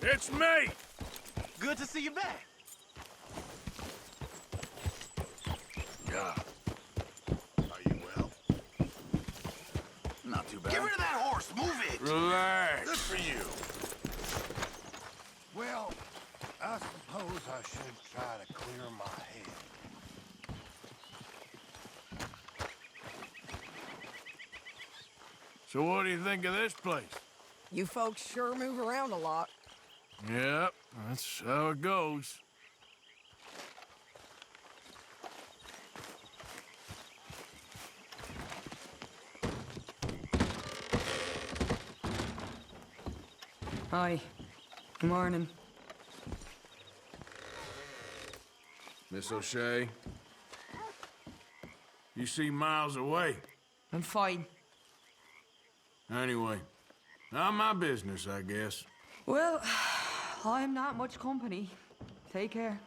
It's me! Good to see you back. Yeah. Are you well? Not too bad. Get rid of that horse! Move it! Relax. Good for you. Well, I suppose I should try to clear my head. So what do you think of this place? You folks sure move around a lot. Yep, that's how it goes. Hi. Good morning. Miss O'Shea, you seem miles away. I'm fine. Anyway, not my business, I guess. Well, I'm not much company. Take care.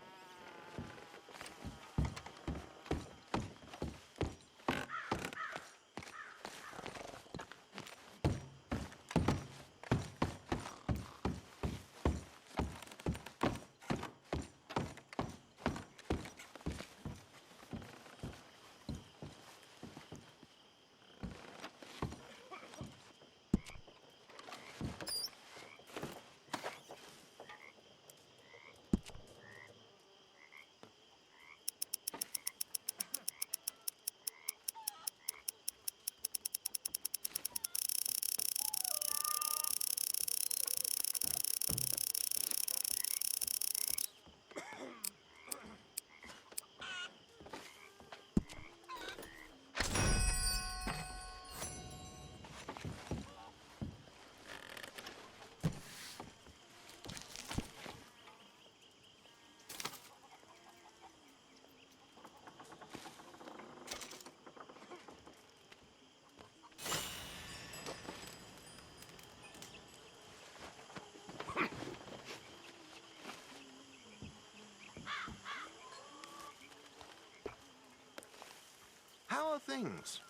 How are things?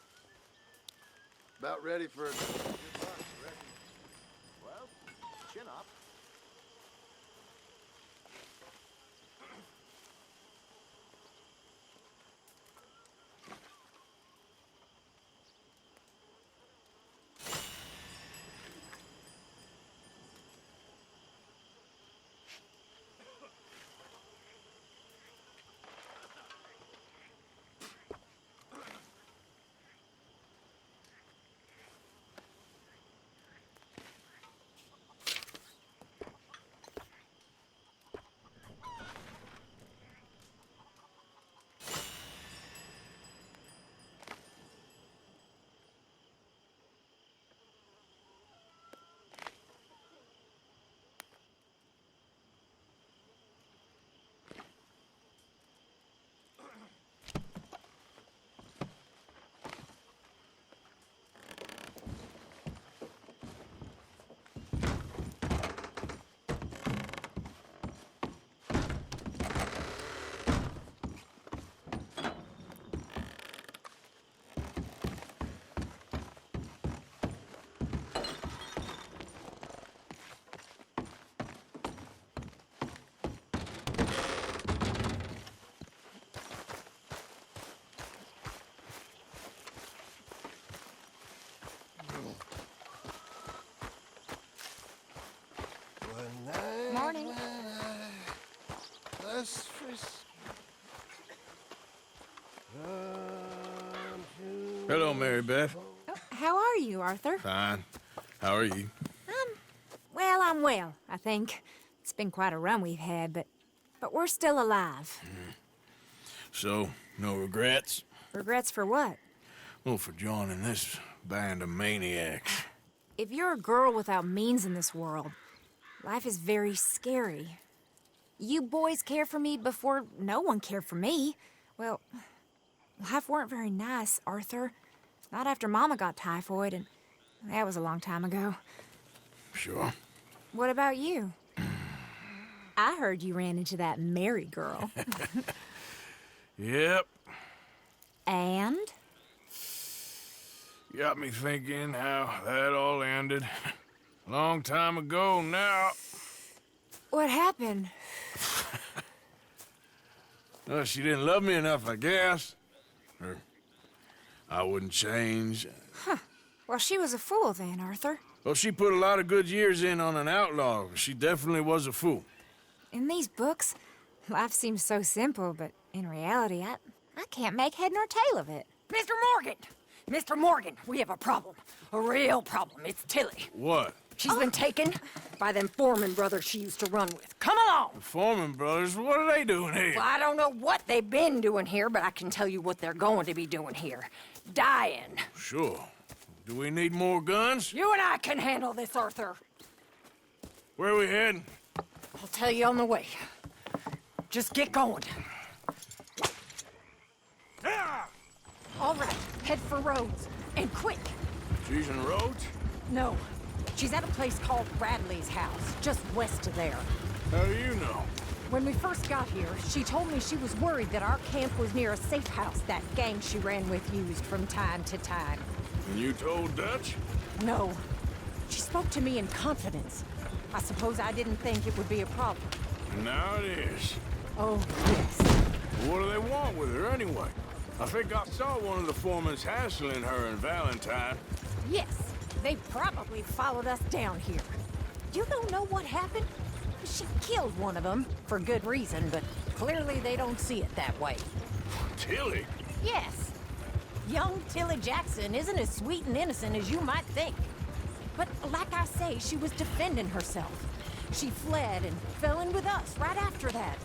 About ready for a good lunch, I reckon. Well, chin up. Morning. Let's Hello, Mary Beth. Oh, how are you, Arthur? Fine. How are you? Well, I'm well, I think. It's been quite a run we've had, but we're still alive. So, no regrets? Regrets for what? Well, for joining this band of maniacs. If you're a girl without means in this world, life is very scary. You boys cared for me before no one cared for me. Well, life weren't very nice, Arthur. Not after Mama got typhoid, and that was a long time ago. Sure. What about you? I heard you ran into that Mary girl. Yep. And? Got me thinking how that all ended. Long time ago now. What happened? Well, she didn't love me enough, I guess. Or I wouldn't change. Well, she was a fool then, Arthur. Well, she put a lot of good years in on an outlaw. She definitely was a fool. In these books, life seems so simple, but in reality, I can't make head nor tail of it. Mr. Morgan! Mr. Morgan, we have a problem. A real problem. It's Tilly. What? She's been taken by them Foreman brothers she used to run with. Come along! The Foreman brothers, what are they doing here? Well, I don't know what they've been doing here, but I can tell you what they're going to be doing here. Dying. Sure. Do we need more guns? You and I can handle this, Arthur. Where are we heading? I'll tell you on the way. Just get going. All right, head for Rhodes. And quick. She's in Rhodes? No, she's at a place called Bradley's house, just west of there. How do you know? When we first got here, she told me she was worried that our camp was near a safe house that gang she ran with used from time to time. And you told Dutch? No. She spoke to me in confidence. I suppose I didn't think it would be a problem. And now it is. Oh, yes. What do they want with her anyway? I think I saw one of the foremans hassling her and Valentine. Yes, they probably followed us down here. You don't know what happened? She killed one of them, for good reason, but clearly they don't see it that way. Tilly? Yes. Young Tilly Jackson isn't as sweet and innocent as you might think. But like I say, she was defending herself. She fled and fell in with us right after that.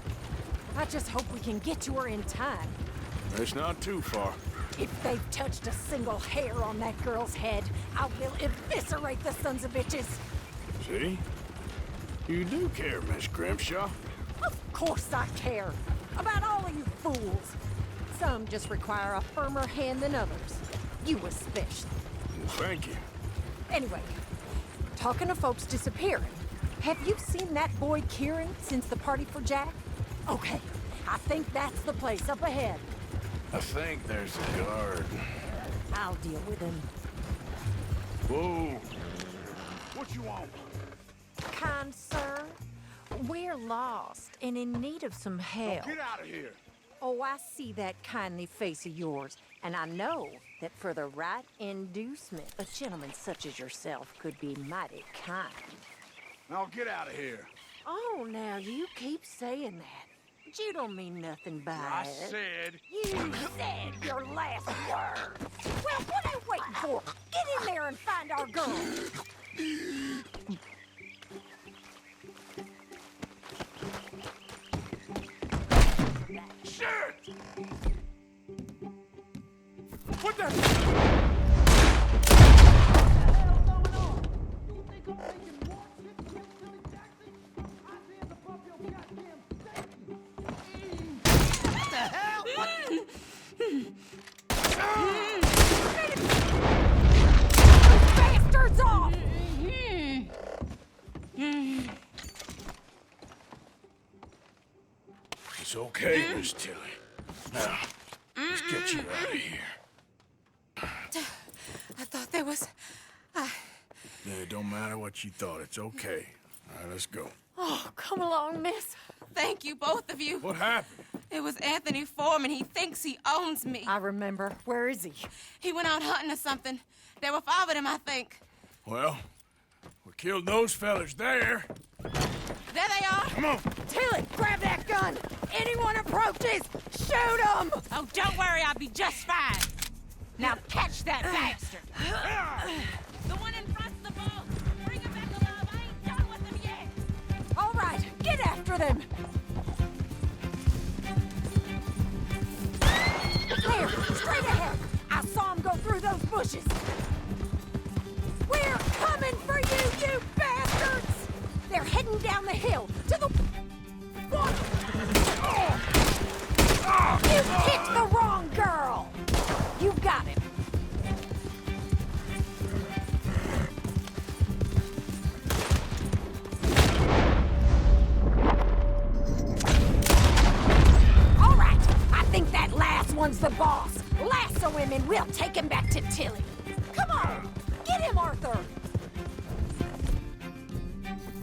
I just hope we can get to her in time. It's not too far. If they've touched a single hair on that girl's head, I will eviscerate the sons of bitches. See? You do care, Miss Grimshaw. Of course I care. About all of you fools. Some just require a firmer hand than others. You especially. Well, thank you. Anyway, talking of folks disappearing, have you seen that boy Kieran since the party for Jack? Okay, I think that's the place up ahead. I think there's a guard. I'll deal with him. Whoa. What you want? Kind sir, we're lost and in need of some help. Get out of here. Oh, I see that kindly face of yours, and I know that for the right inducement, a gentleman such as yourself could be mighty kind. Now get out of here. Oh, now you keep saying that. But you don't mean nothing by I it. said. You said your last word. Well, what are you waiting for? Get in there and find our girl. Shit! What the? Bastards off! It's okay, Miss Tilly. Now, let's get you out of here. I thought there was... Yeah, it don't matter what you thought. It's okay. All right, let's go. Oh, come along, miss. Thank you, both of you. What happened? It was Anthony Foreman. He thinks he owns me. I remember. Where is he? He went out hunting or something. There were 5 of them, I think. Well, we killed those fellas there. There they are. Come on. Tilly, grab that gun! Anyone approaches, shoot them! Oh, don't worry. I'll be just fine. Now catch that bastard! The one in front's the boss. Bring him back alive. I ain't done with him yet. All right, get after them! There, straight ahead! I saw him go through those bushes! We're coming for you, you bastards! They're heading down the hill, to the... What? You picked the wrong girl! You got him. All right, I think that last one's the boss. Lasso him and we'll take him back to Tilly. Come on, get him, Arthur.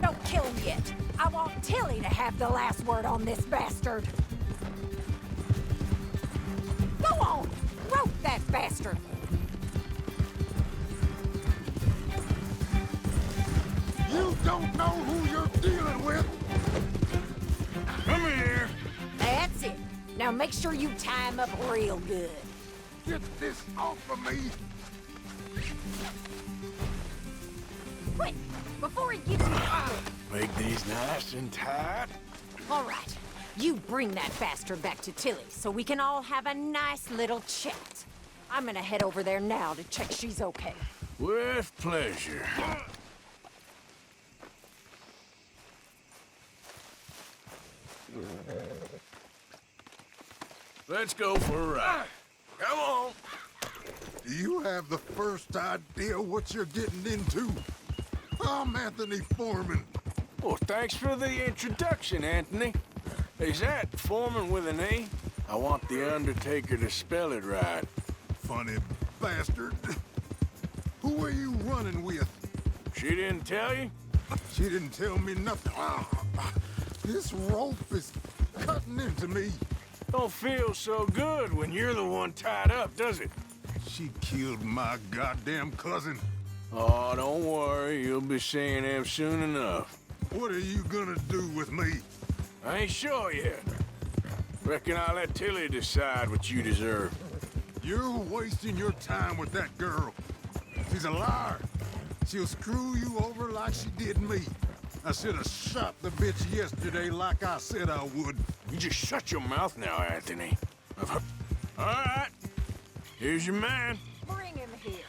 Don't kill him yet. I want Tilly to have the last word on this bastard. Go on, rope that bastard. You don't know who you're dealing with. Come here. That's it. Now make sure you tie him up real good. Get this off of me. Quick, before he gives you... Make these nice and tight. All right, you bring that bastard back to Tilly so we can all have a nice little chat. I'm gonna head over there now to check she's okay. With pleasure. Let's go for a ride. Come on. Do you have the first idea what you're getting into? I'm Anthony Foreman. Well, thanks for the introduction, Anthony. Is that Foreman with an E? I want the Undertaker to spell it right. Funny bastard. Who are you running with? She didn't tell you? She didn't tell me nothing. This rope is cutting into me. Don't feel so good when you're the one tied up, does it? She killed my goddamn cousin. Oh, don't worry. You'll be seeing him soon enough. What are you gonna do with me? I ain't sure yet. Reckon I'll let Tilly decide what you deserve. You're wasting your time with that girl. She's a liar. She'll screw you over like she did me. I should have shot the bitch yesterday like I said I would. You just shut your mouth now, Anthony. All right. Here's your man. Bring him here.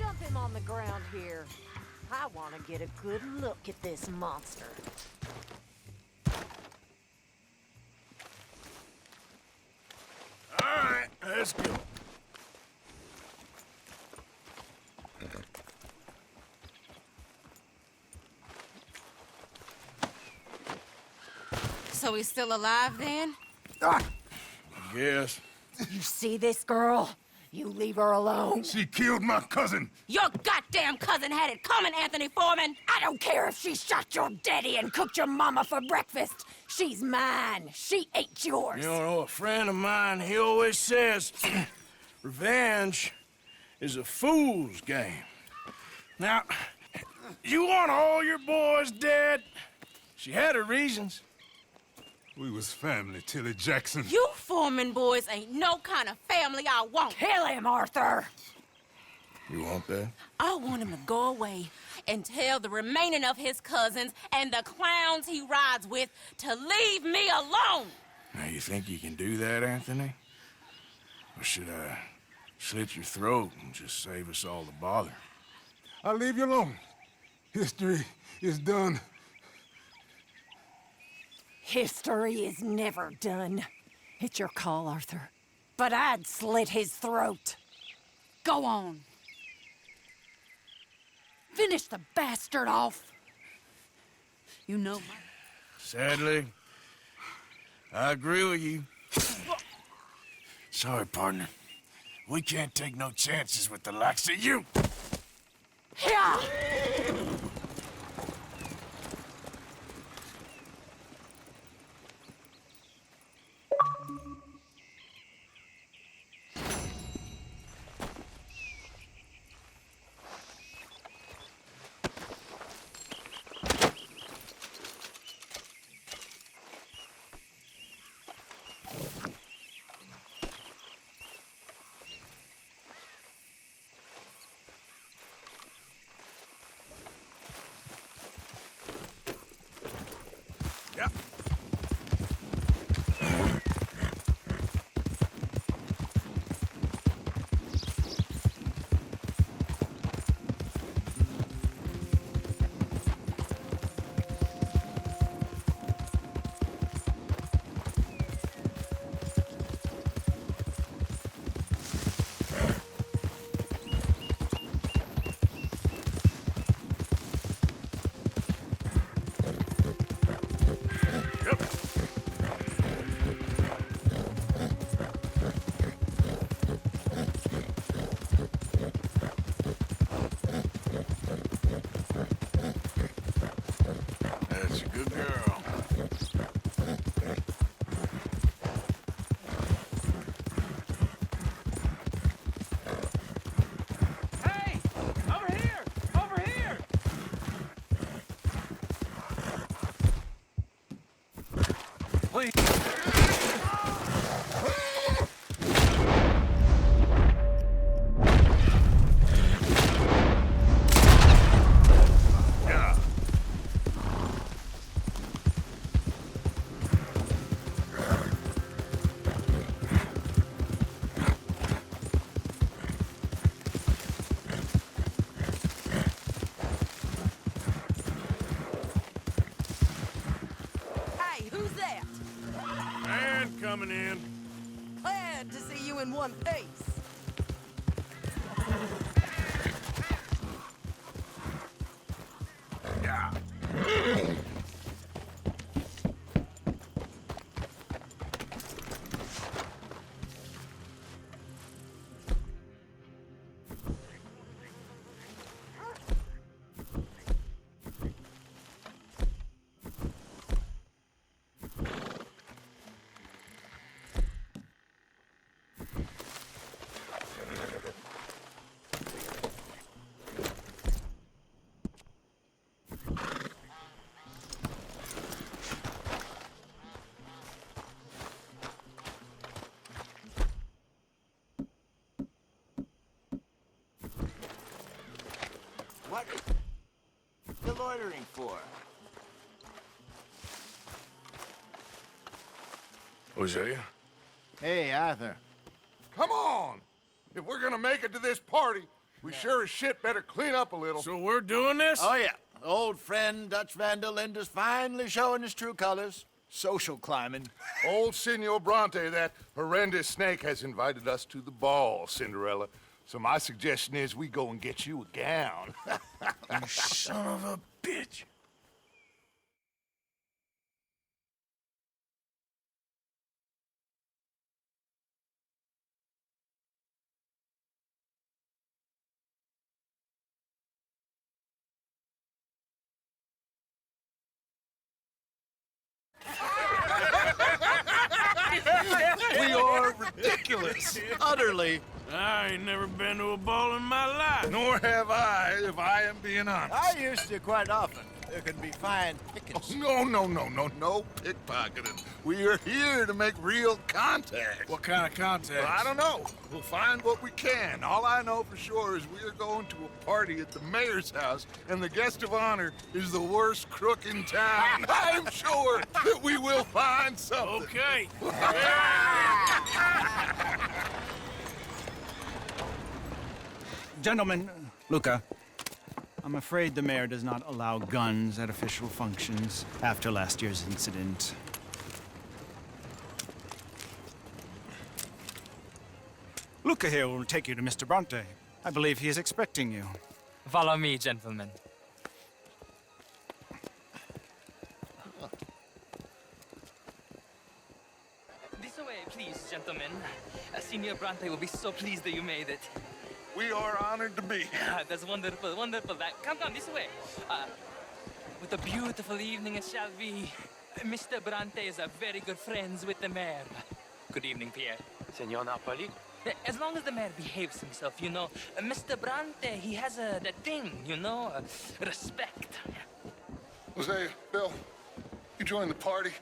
Dump him on the ground here. I want to get a good look at this monster. All right, let's go. So he's still alive then? Yes. You see this girl? You leave her alone. She killed my cousin. Your goddamn cousin had it coming, Anthony Foreman! I don't care if she shot your daddy and cooked your mama for breakfast. She's mine. She ate yours. You know, a friend of mine, he always says, revenge is a fool's game. Now, you want all your boys dead? She had her reasons. We was family, Tilly Jackson. You Foreman boys ain't no kind of family I want. Kill him, Arthur. You want that? I want him to go away and tell the remaining of his cousins and the clowns he rides with to leave me alone. Now, you think you can do that, Anthony? Or should I slit your throat and just save us all the bother? I'll leave you alone. History is done. History is never done. It's your call, Arthur. But I'd slit his throat. Go on. Finish the bastard off. You know Sadly, I agree with you. Sorry, partner. We can't take no chances with the likes of you. Yeah. please. Yeah. Hey, who's that? And coming in. Glad to see you in one piece. Yeah. What you loitering for? Hosea? Hey, Arthur. Come on! If we're gonna make it to this party, we sure as shit better clean up a little. So we're doing this? Oh, yeah. Old friend Dutch Van der Linde's finally showing his true colors. Social climbing. Old Senor Bronte, that horrendous snake, has invited us to the ball, Cinderella. So my suggestion is we go and get you a gown. You son of a bitch. We are ridiculous. Utterly. I ain't never been to a ball in my life. Nor have I, if I am being honest. I used to quite often. There can be fine pickings. No pickpocketing. We are here to make real contact. What kind of contact? Well, I don't know. We'll find what we can. All I know for sure is we are going to a party at the mayor's house, and the guest of honor is the worst crook in town. I'm sure that we will find something. Okay. Gentlemen, Luca, I'm afraid the mayor does not allow guns at official functions after last year's incident. Luca here will take you to Mr. Bronte. I believe he is expecting you. Follow me, gentlemen. This way, please, gentlemen. Senior Bronte will be so pleased that you made it. We are honored to be here. That's wonderful, wonderful. Come this way. What a beautiful evening it shall be. Mr. Bronte is a very good friends with the mayor. Good evening, Pierre. Senor Napoli? As long as the mayor behaves himself, you know. Mr. Bronte, he has that thing, you know, respect. Jose, Bill, you join the party.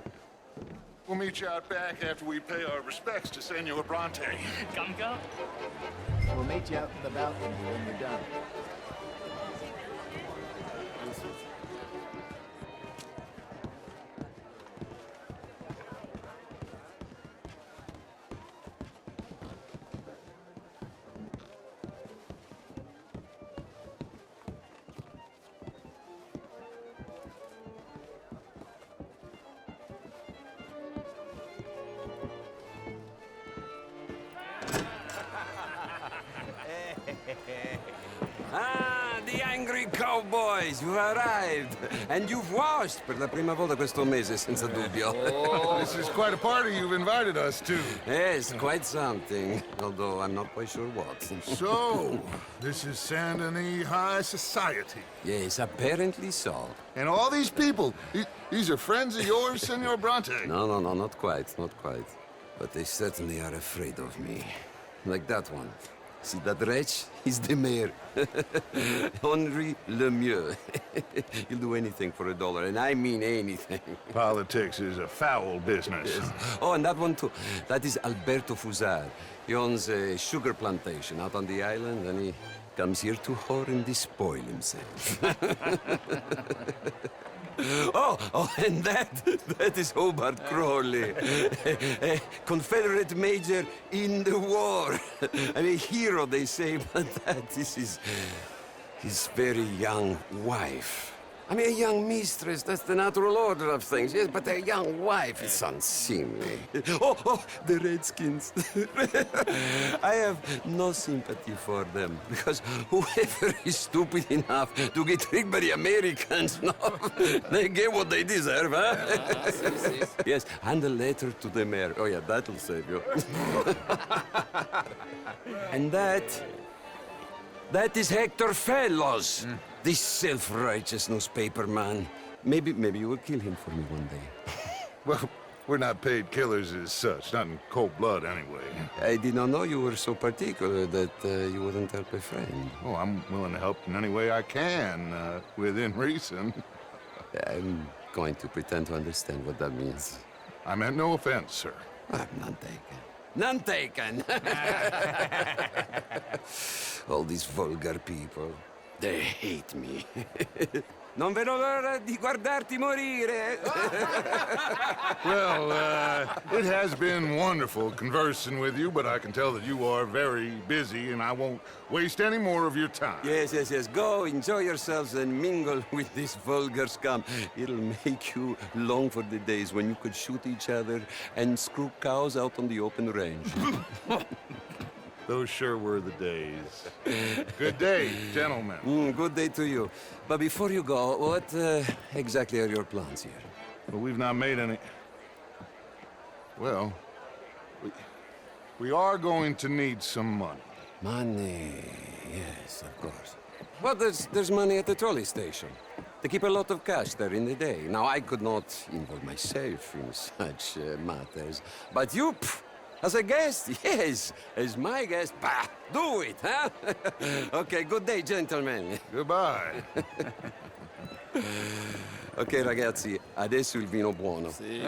We'll meet you out back after we pay our respects to Senor Bronte. Come. We'll meet you out in the balcony when you're done. Ah, the angry cowboys, you've arrived. And you've washed per la prima volta questo mese, senza dubbio. Oh, this is quite a party you've invited us to. Yes, quite something. Although I'm not quite sure what. So, this is Saint Denis High Society. Yes, apparently so. And all these people, these are friends of yours, Senor Bronte? No, not quite, not quite. But they certainly are afraid of me. Like that one. See that wretch? He's the mayor. Henri Lemieux. He'll do anything for $1, and I mean anything. Politics is a foul business. Yes. Oh, and that one too. That is Alberto Fusar. He owns a sugar plantation out on the island, and he comes here to whore and despoil himself. Oh, and that is Hobart Crawley, a Confederate major in the war, and a hero, they say, but that is his very young wife. I mean, a young mistress, that's the natural order of things, yes, but a young wife is unseemly. Oh, the Redskins. I have no sympathy for them, because whoever is stupid enough to get tricked by the Americans, no, they get what they deserve, huh? Yes, and a letter to the mayor. Oh, yeah, that'll save you. And that is Hector Fellows. This self-righteous newspaper man. Maybe you will kill him for me one day. Well, we're not paid killers as such, not in cold blood anyway. I did not know you were so particular that you wouldn't help a friend. Oh, I'm willing to help in any way I can, within reason. I'm going to pretend to understand what that means. I meant no offense, sir. None taken. None taken! All these vulgar people. They hate me. Non vedo l'ora di guardarti morire. Well, it has been wonderful conversing with you, but I can tell that you are very busy, and I won't waste any more of your time. Yes. Go, enjoy yourselves, and mingle with this vulgar scum. It'll make you long for the days when you could shoot each other and screw cows out on the open range. Those sure were the days. Good day, gentlemen. Good day to you. But before you go, what exactly are your plans here? Well, we've not made any... Well, we are going to need some money. Money, yes, of course. Well, there's money at the trolley station. They keep a lot of cash there in the day. Now, I could not involve myself in such matters. But you... As a guest, yes. As my guest, bah, do it, huh? Okay, good day, gentlemen. Goodbye. Ok, ragazzi, adesso il vino buono. Sì.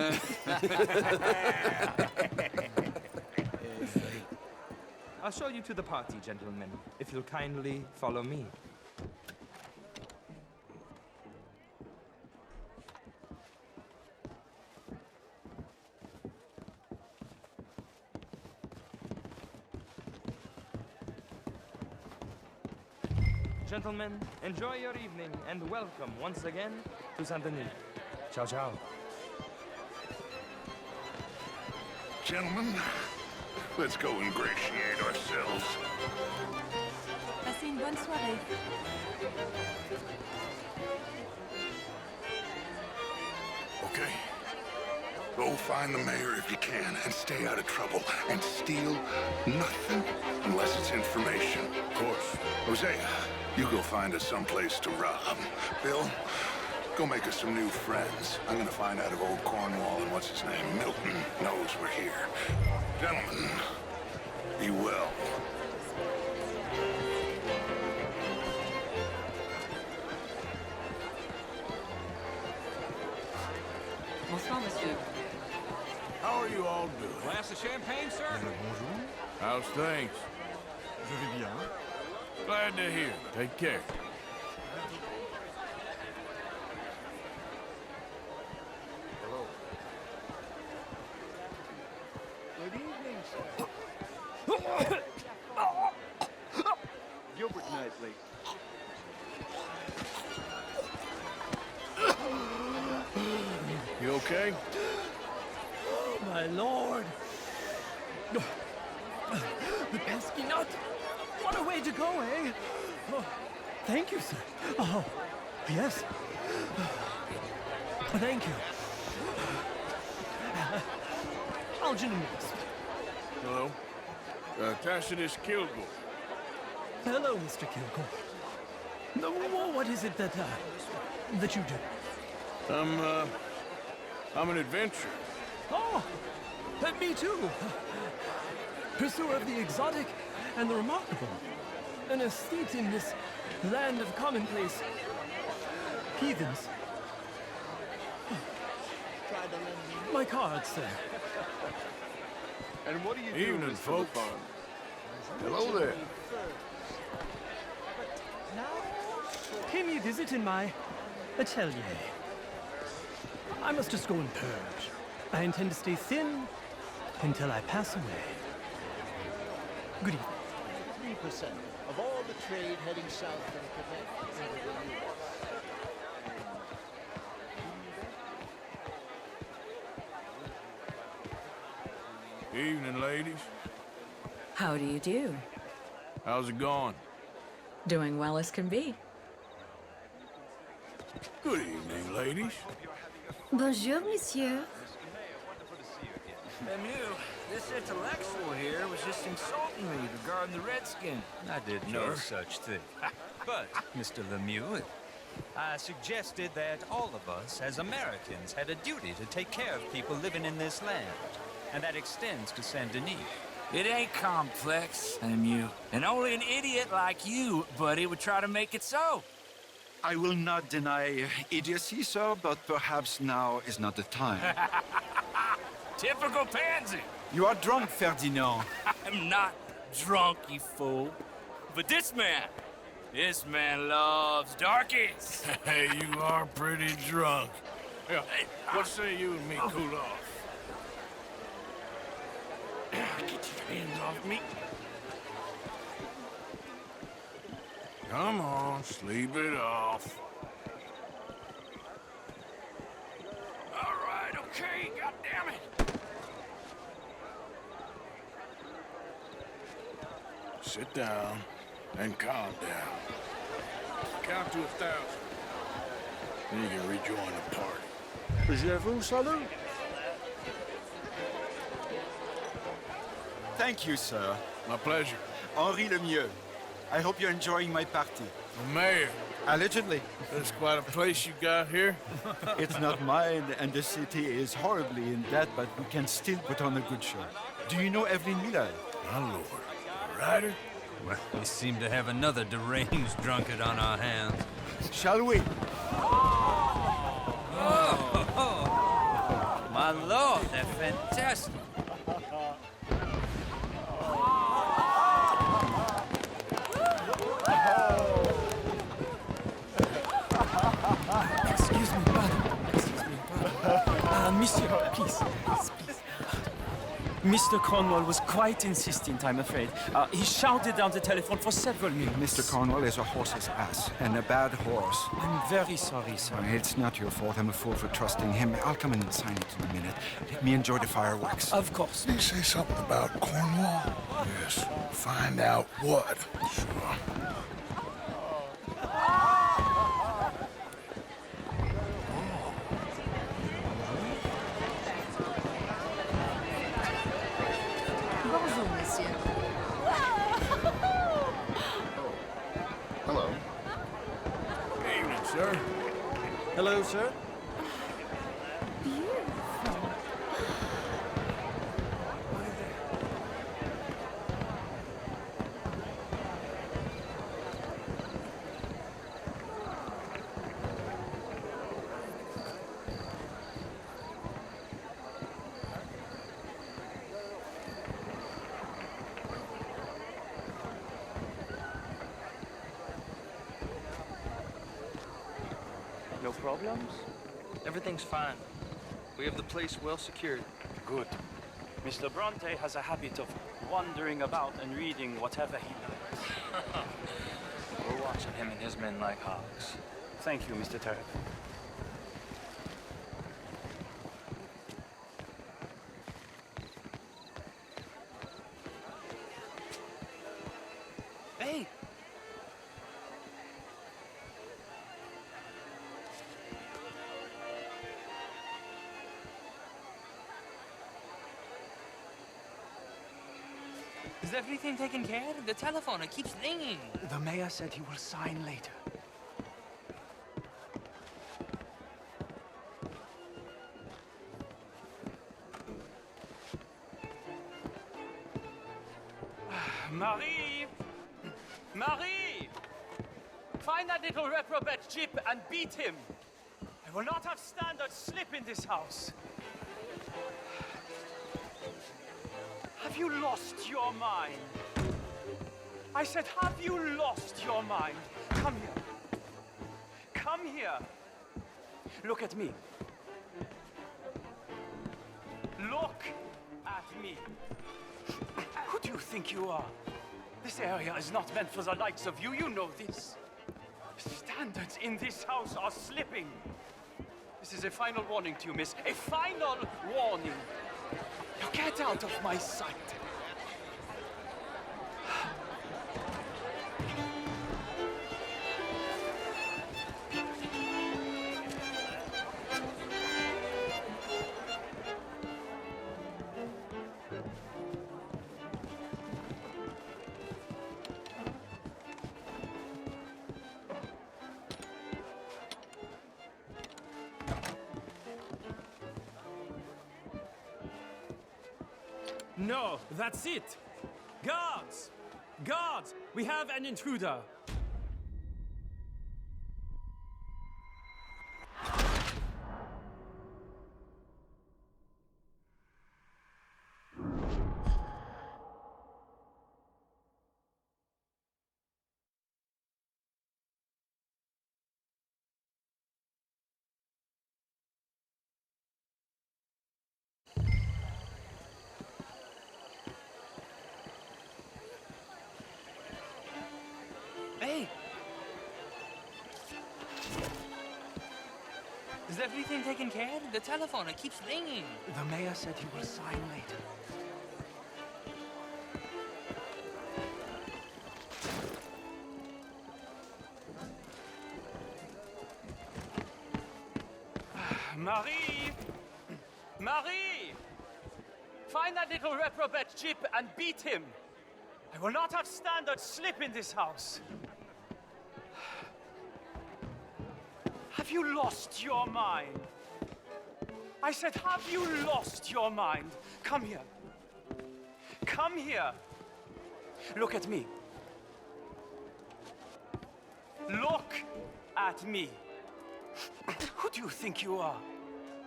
I'll show you to the party, gentlemen, if you'll kindly follow me. Gentlemen, enjoy your evening and welcome once again to Saint Denis. Ciao, ciao. Gentlemen, let's go ingratiate ourselves. Passez une bonne soirée. Okay. Go find the mayor if you can, and stay out of trouble. And steal nothing unless it's information. Of course. Hosea, you go find us someplace to rob. Bill, go make us some new friends. I'm gonna find out if old Cornwall and what's-his-name, Milton, knows we're here. Gentlemen, be well. Bonsoir, monsieur. How are you all doing? Glass of champagne, sir? Bonjour. How's things? Je vais bien. Glad to hear. Take care. Hello. Good evening, sir. Gilbert Knightley. You okay? Oh, my lord. The pesky nut. What a way to go, eh? Oh, thank you, sir. Oh, yes. Thank you. Algernon West. Hello? Tacitus Kilgore. Hello, Mr. Kilgore. No, what is it that you do? I'm an adventurer. Oh, me too. Pursuer of the exotic and the remarkable. An estate in this land of commonplace heathens. My card, sir. And what do you do Evening, this for the folks. fun? Hello there. Pay me a visit in my atelier. I must just go and purge. I intend to stay thin until I pass away. Good evening. 3% of all the trade heading south from Quebec into the U.S. Evening, ladies. How do you do? How's it going? Doing well as can be. Good evening, ladies. Bonjour, monsieur. Lemieux, this intellectual here was just insulting me regarding the Redskin. I did no such thing. But, Mr. Lemieux, I suggested that all of us, as Americans, had a duty to take care of people living in this land. And that extends to Saint Denis. It ain't complex, Lemieux. And only an idiot like you, buddy, would try to make it so. I will not deny idiocy, sir, but perhaps now is not the time. Typical pansy. You are drunk, Ferdinand. I'm not drunk, you fool. But this man loves darkies. Hey, you are pretty drunk. Yeah, what say you and me cool off? Get your hands off me. Come on, sleep it off. All right, okay, goddammit. Sit down and calm down. Count to 1,000. Then you can rejoin the party. Je vous salue. Thank you, sir. My pleasure. Henri Lemieux. I hope you're enjoying my party. The mayor. Allegedly. That's quite a place you got here. It's not mine, and the city is horribly in debt, but we can still put on a good show. Do you know Evelyn Miller? My lord. Ryder? Well, we seem to have another deranged drunkard on our hands. Shall we? Oh, my lord, they're fantastic. Excuse me, pardon. Excuse me, pardon. Monsieur, please. Mr. Cornwall was quite insistent, I'm afraid. He shouted down the telephone for several minutes. Mr. Cornwall is a horse's ass, and a bad horse. I'm very sorry, sir. It's not your fault. I'm a fool for trusting him. I'll come in and sign it in a minute. Let me enjoy the fireworks. Of course. Did you say something about Cornwall? Yes. Find out what. Sure. Bonjour, monsieur. Hello. Evening, sir. Hello, sir. No problems? Everything's fine. We have the place well secured. Good. Mr. Bronte has a habit of wandering about and reading whatever he likes. We're watching him and his men like hawks. Thank you, Mr. Turret. Hey! Is everything taken care of? The telephone, it keeps ringing. The mayor said he will sign later. Marie! Marie! Find that little reprobate Jip and beat him. I will not have standard slip in this house. Have you lost your mind? I said, have you lost your mind? Come here. Come here. Look at me. Look at me. Who do you think you are? This area is not meant for the likes of you. You know this. Standards in this house are slipping. This is a final warning to you, miss. A final warning. Now get out of my sight. No, that's it! Guards! Guards! We have an intruder! Hey! Is everything taken care of? The telephone, it keeps ringing. The mayor said he will sign later. Marie! Marie! Find that little reprobate Jip and beat him. I will not have standard slip in this house. Have you lost your mind? I said, have you lost your mind? Come here. Come here. Look at me. Look at me. Who do you think you are?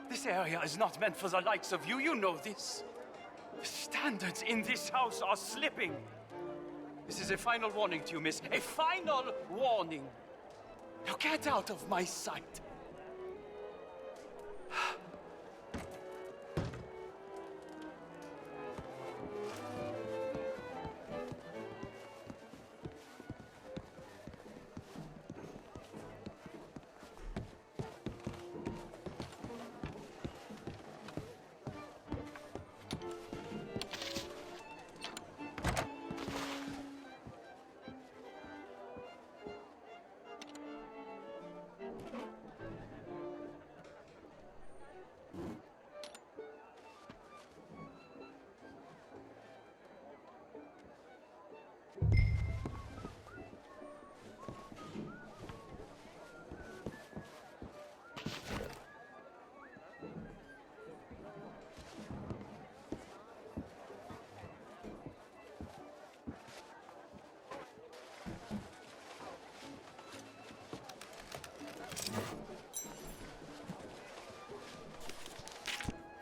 This area is not meant for the likes of you. You know this. The standards in this house are slipping. This is a final warning to you, miss. A final warning. Now get out of my sight.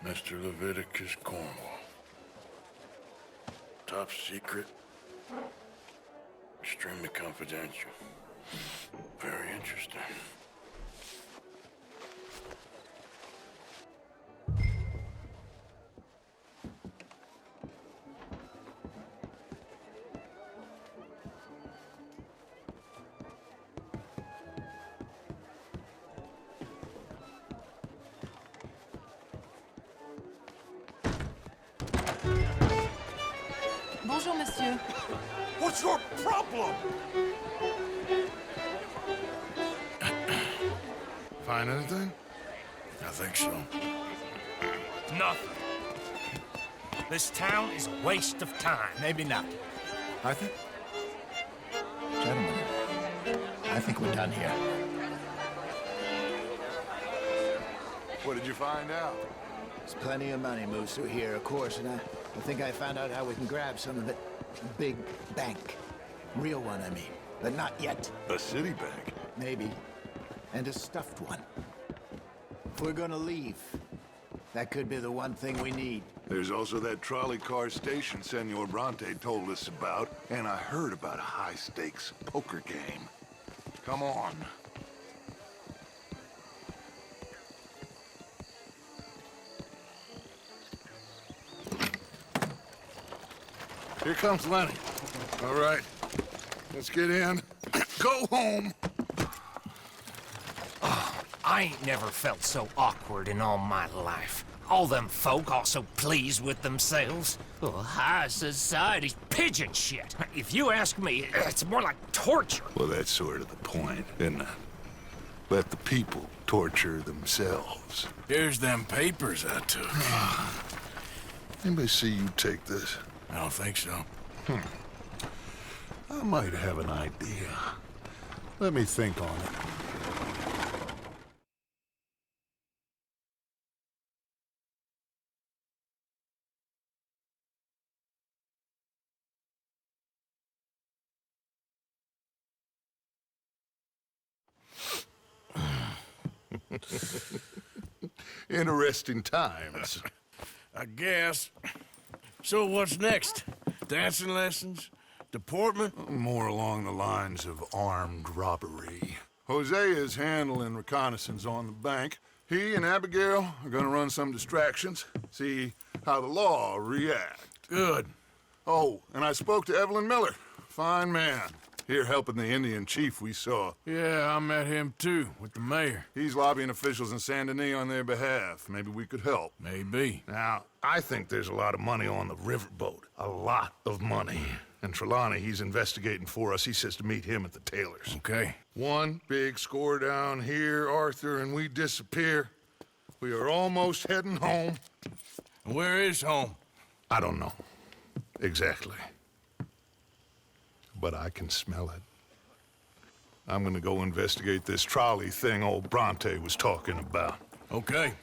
Mr. Leviticus Cornwall. Top secret. Extremely confidential. Very interesting. Bonjour, monsieur. What's your problem? Find anything? I think so. Nothing. This town is a waste of time. Maybe not. Arthur? Gentlemen, I think we're done here. What did you find out? There's plenty of money moves through here, of course, and I think I found out how we can grab some of it. Big bank. Real one, I mean. But not yet. A city bank? Maybe. And a stuffed one. If we're gonna leave, that could be the one thing we need. There's also that trolley car station Senor Bronte told us about, and I heard about a high-stakes poker game. Come on. Here comes Lenny. All right, let's get in. Go home. I ain't never felt so awkward in all my life. All them folk all so pleased with themselves. Oh, high society's pigeon shit. If you ask me, it's more like torture. Well, that's sort of the point, isn't it? Let the people torture themselves. Here's them papers I took. Anybody see you take this? I don't think so. I might have an idea. Let me think on it. Interesting times. I guess. So what's next? Dancing lessons? Deportment? More along the lines of armed robbery. Hosea is handling reconnaissance on the bank. He and Abigail are gonna run some distractions, see how the law react. Good. Oh, and I spoke to Evelyn Miller. Fine man. Here helping the Indian chief we saw. Yeah, I met him too, with the mayor. He's lobbying officials in Saint Denis on their behalf. Maybe we could help. Maybe. Now, I think there's a lot of money on the riverboat. A lot of money. And Trelawney, he's investigating for us. He says to meet him at the Taylor's. Okay. One big score down here, Arthur, and we disappear. We are almost heading home. Where is home? I don't know. Exactly. But I can smell it. I'm gonna go investigate this trolley thing old Bronte was talking about. Okay.